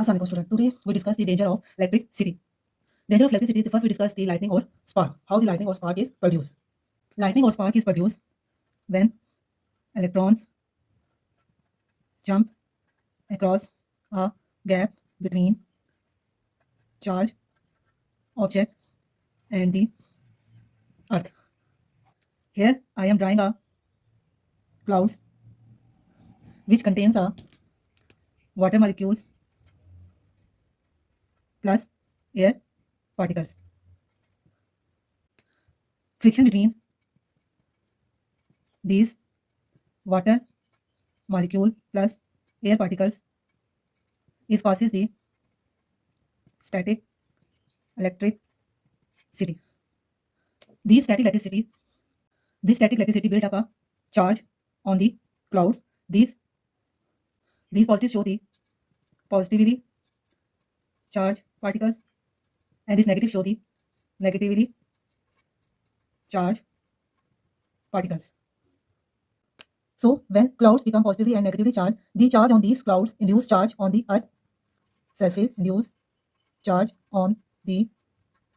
Assalamualaikum student. Today we discuss the danger of electricity. Danger of electricity. First we discuss the lightning or spark. How the lightning or spark is produced. Lightning or spark is produced when electrons jump across a gap between charge object and the earth. Here I am drawing a clouds which contains a water molecules plus air particles. Friction between these water molecule plus air particles is causes the static electricity. This static electricity built up a charge on the clouds. These positives show the positively charged particles, and these negatives show the negatively charged particles. So when clouds become positively and negatively charged, the charge on these clouds induce charge on the earth surface, induce charge on the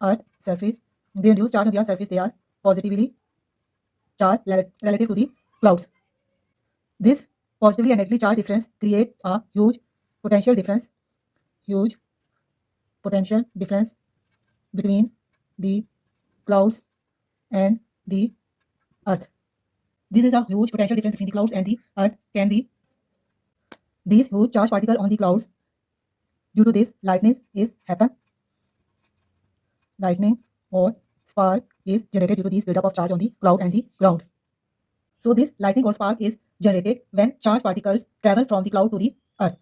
earth surface. They induce charge on the earth surface, they are positively charged relative to the clouds. This positively and negatively charged difference create a huge potential difference between the clouds and the earth. This is a huge potential difference between the clouds and the earth can be these huge charged particle on the clouds. Due to this, lightning or spark is generated due to this buildup of charge on the cloud and the ground. So this lightning or spark is generated when charged particles travel from the cloud to the earth.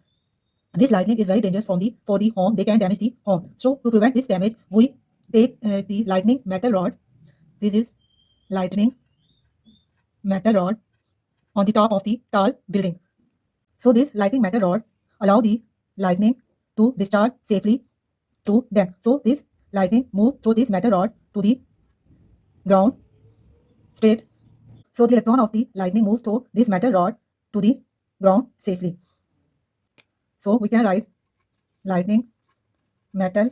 This lightning is very dangerous for the home. They can damage the home. So to prevent this damage, we take the lightning metal rod. This is lightning metal rod on the top of the tall building. So this lightning metal rod allow the lightning to discharge safely to them. So this lightning move through this metal rod to the ground straight. So the electron of the lightning moves through this metal rod to the ground safely. So we can write lightning metal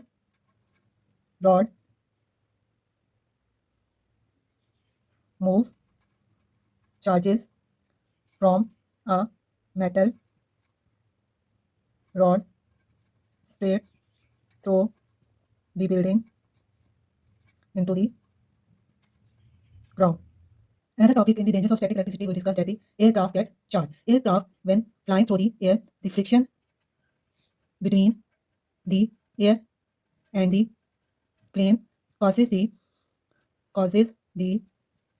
rod move charges from a metal rod straight through the building into the ground. Another topic in the dangers of static electricity we discussed that the aircraft get charged. Aircraft when flying through the air, the friction between the air and the plane causes the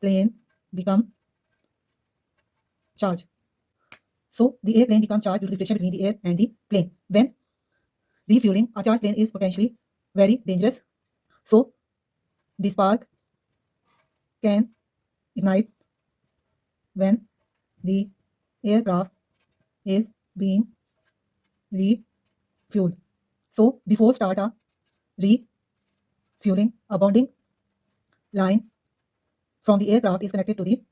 plane become charged. So the airplane become charged due to the friction between the air and the plane. When refueling, a charged plane is potentially very dangerous. So the spark can ignite when the aircraft is being refueled. So before start a refueling, a bonding line from the aircraft is connected to the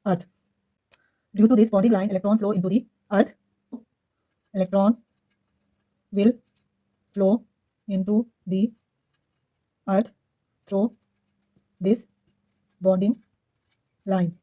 earth. Due to this bonding line, electron flow into the earth. Electron will flow into the earth through this bonding line.